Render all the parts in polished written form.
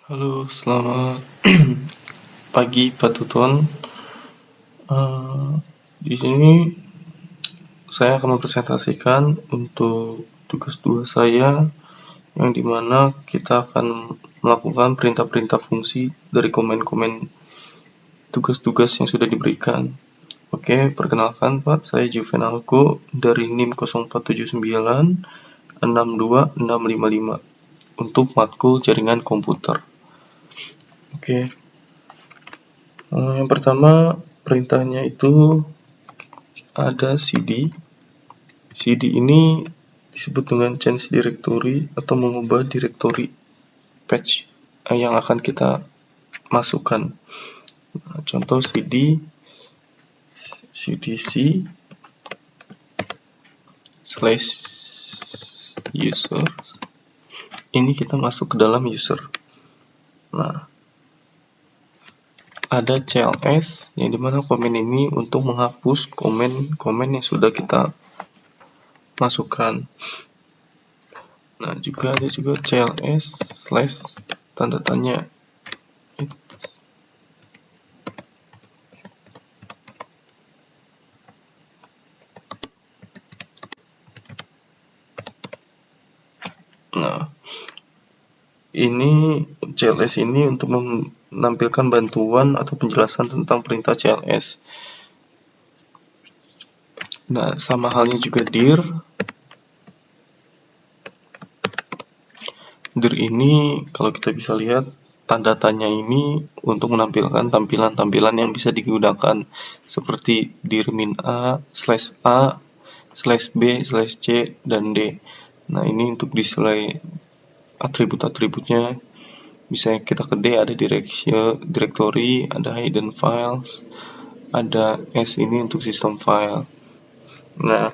Halo, selamat pagi Pak Tuton. Di sini saya akan mempresentasikan untuk tugas 2 saya, yang dimana kita akan melakukan perintah-perintah fungsi dari komen-komen tugas-tugas yang sudah diberikan. Oke, perkenalkan Pak, saya Juvenalco dari NIM 0479 62655 untuk matkul jaringan komputer. Oke. Yang pertama perintahnya itu ada cd. cd ini disebut dengan change directory atau mengubah directory patch yang akan kita masukkan. Contoh cdc /user, ini kita masuk ke dalam user. Nah, ada cls yang dimana komen ini untuk menghapus komen-komen yang sudah kita masukkan. Nah, ada juga cls / tanda tanya. Nah, ini cls ini untuk menampilkan bantuan atau penjelasan tentang perintah cls. Nah, sama halnya juga dir. Dir ini kalau kita bisa lihat tanda tanya ini untuk menampilkan tampilan-tampilan yang bisa digunakan seperti dir -a, /b, /c, dan d. Nah, ini untuk display atribut-atributnya. Bisa kita ke D, ada directory, ada hidden files, ada S ini untuk system file. Nah,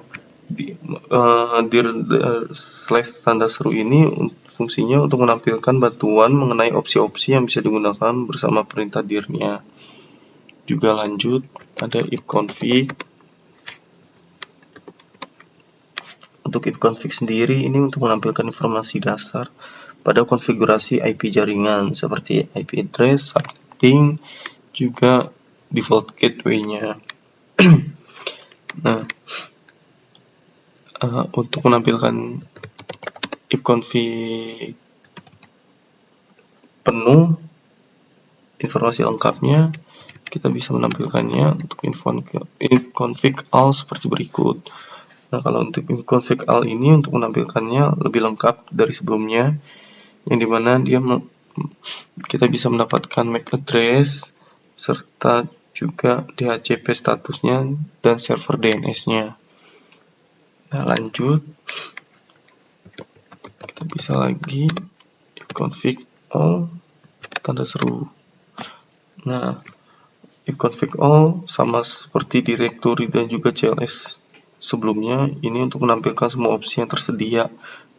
dir / tanda seru ini fungsinya untuk menampilkan bantuan mengenai opsi-opsi yang bisa digunakan bersama perintah dirnya. Juga lanjut, ada ifconfig. Untuk ifconfig sendiri ini untuk menampilkan informasi dasar pada konfigurasi IP jaringan seperti IP address, ping, juga default gateway-nya. Nah, untuk menampilkan ifconfig penuh, informasi lengkapnya, kita bisa menampilkannya untuk ifconfig all seperti berikut. Nah, kalau untuk ifconfig all ini untuk menampilkannya lebih lengkap dari sebelumnya, yang dimana kita bisa mendapatkan MAC address serta juga DHCP statusnya dan server DNS-nya. Nah, lanjut, kita bisa lagi ifconfig all tanda seru. Nah, ifconfig all sama seperti directory dan juga cls sebelumnya, ini untuk menampilkan semua opsi yang tersedia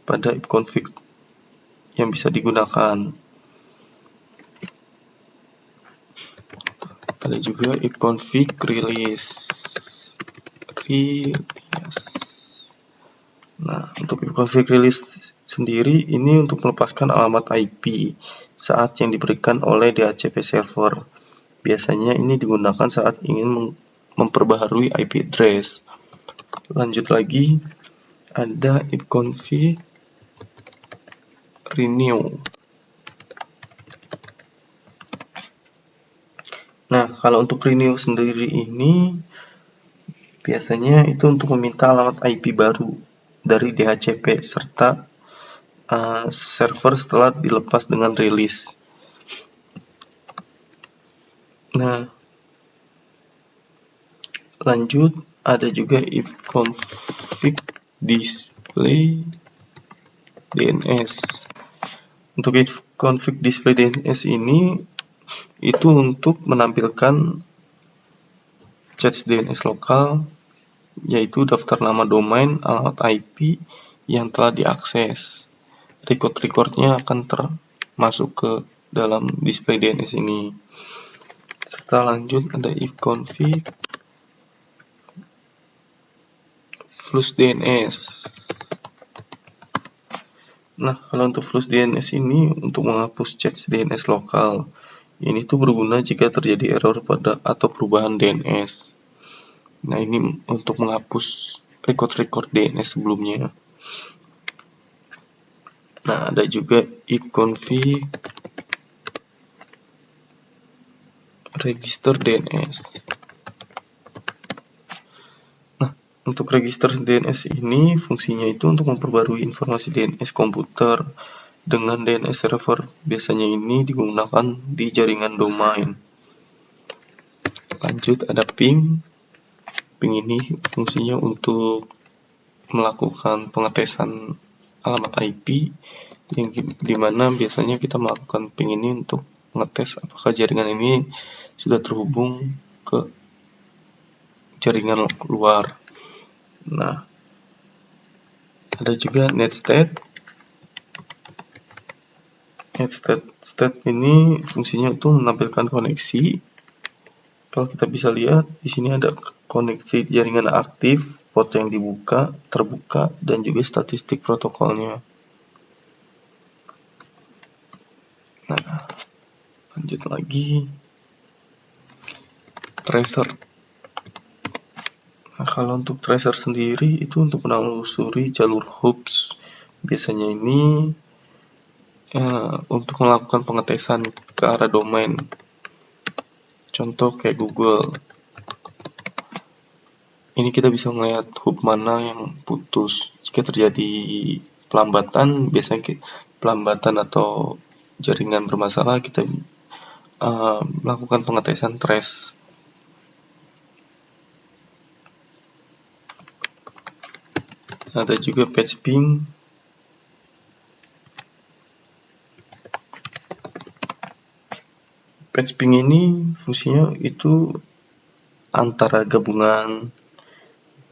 pada ifconfig yang bisa digunakan. Ada juga ifconfig release. Nah, untuk ifconfig release sendiri ini untuk melepaskan alamat IP saat yang diberikan oleh DHCP server. Biasanya ini digunakan saat ingin memperbaharui IP address. Lanjut lagi, ada ifconfig renew. Nah, kalau untuk renew sendiri ini biasanya itu untuk meminta alamat IP baru dari DHCP serta server setelah dilepas dengan rilis. Nah, lanjut, ada juga ifconfig display DNS. Untuk ifconfig display DNS ini itu untuk menampilkan cache DNS lokal, yaitu daftar nama domain, alamat IP yang telah diakses. Record-recordnya akan termasuk ke dalam display DNS ini. Serta lanjut ada ifconfig flush DNS. Nah, kalau untuk flush DNS ini untuk menghapus cache DNS lokal. Ini tuh berguna jika terjadi error pada atau perubahan DNS. Nah, ini untuk menghapus record DNS sebelumnya. Nah, ada juga ipconfig register DNS. Nah, untuk register DNS ini fungsinya itu untuk memperbarui informasi DNS komputer dengan DNS server. Biasanya ini digunakan di jaringan domain. Lanjut, ada ping. Ping ini fungsinya untuk melakukan pengetesan alamat IP, yang dimana biasanya kita melakukan ping ini untuk mengetes apakah jaringan ini sudah terhubung ke jaringan luar. Nah, ada juga netstate. Netstate ini fungsinya untuk menampilkan koneksi. Kalau kita bisa lihat di sini ada koneksi jaringan aktif, port yang dibuka, terbuka, dan juga statistik protokolnya. Nah, lanjut lagi. Tracer. Nah, kalau untuk tracer sendiri itu untuk menelusuri jalur hoops. Biasanya ini untuk melakukan pengetesan ke arah domain. Contoh kayak Google. Ini kita bisa melihat hub mana yang putus. Jika terjadi pelambatan, biasanya pelambatan atau jaringan bermasalah, kita melakukan pengetesan trace. Ada juga patch ping. Patch ping ini fungsinya itu antara gabungan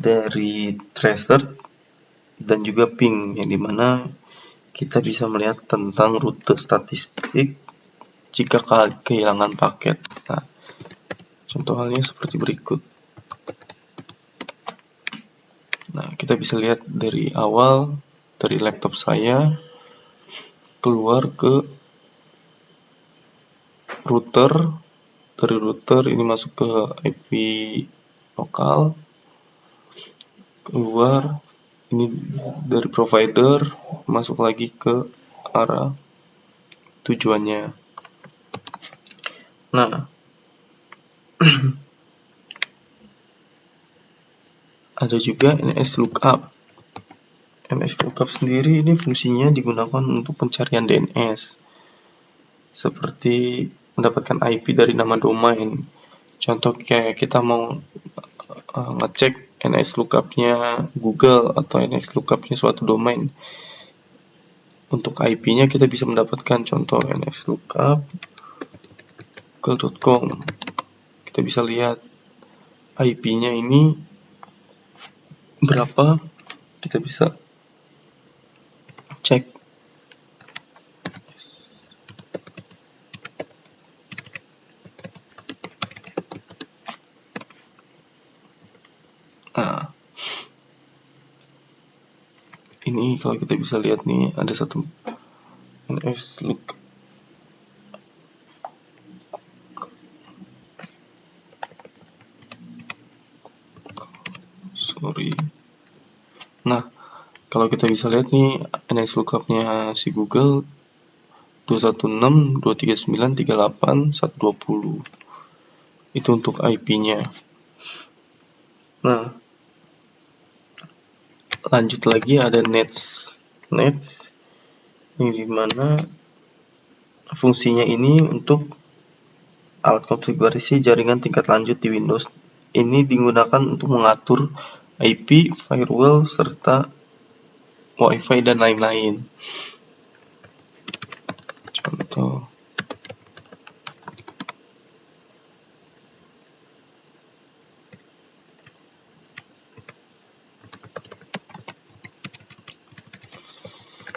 dari tracer dan juga ping, yang dimana kita bisa melihat tentang rute statistik jika kehilangan paket. Nah, contoh halnya seperti berikut. Nah, kita bisa lihat dari awal, dari laptop saya keluar ke router, dari router ini masuk ke IP lokal, keluar ini dari provider, masuk lagi ke arah tujuannya. Nah, ada juga NS lookup. NS lookup sendiri ini fungsinya digunakan untuk pencarian DNS, seperti mendapatkan IP dari nama domain. Contoh kayak kita mau ngecek NS lookup-nya Google atau NS lookup-nya suatu domain. Untuk IP-nya kita bisa mendapatkan contoh NS lookup google.com. Kita bisa lihat IP-nya ini berapa, kita bisa cek. Nah, ini kalau kita bisa lihat nih, ada satu NS lookup. Nah, kalau kita bisa lihat nih, NS lookup-nya si Google 216.239.38.120. Itu untuk IP-nya. Nah, lanjut lagi ada nets. Ini dimana fungsinya ini untuk alat konfigurasi jaringan tingkat lanjut di Windows. Ini digunakan untuk mengatur IP, firewall, serta WiFi dan lain-lain. Contoh.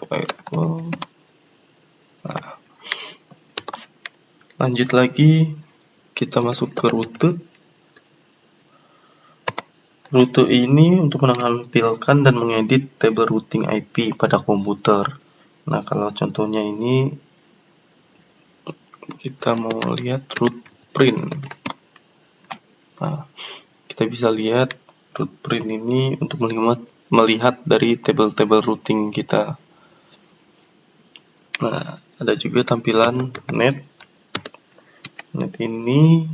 Firewall. Nah, lanjut lagi, kita masuk ke rute. Rute ini untuk menampilkan dan mengedit tabel routing IP pada komputer. Nah, kalau contohnya ini kita mau lihat root print. Nah, kita bisa lihat root print ini untuk melihat dari tabel-tabel routing kita. Nah, ada juga tampilan net. Net ini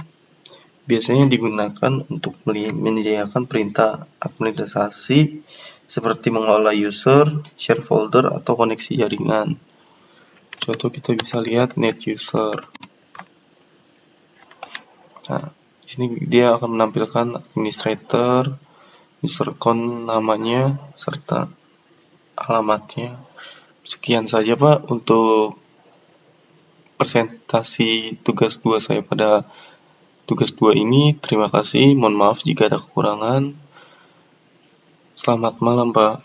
biasanya digunakan untuk menyediakan perintah administrasi seperti mengelola user, share folder, atau koneksi jaringan. Contoh kita bisa lihat net user. Nah, di sini dia akan menampilkan administrator, user account namanya, serta alamatnya. Sekian saja Pak untuk presentasi tugas 2 saya pada tugas 2 ini. Terima kasih, mohon maaf jika ada kekurangan. Selamat malam Pak.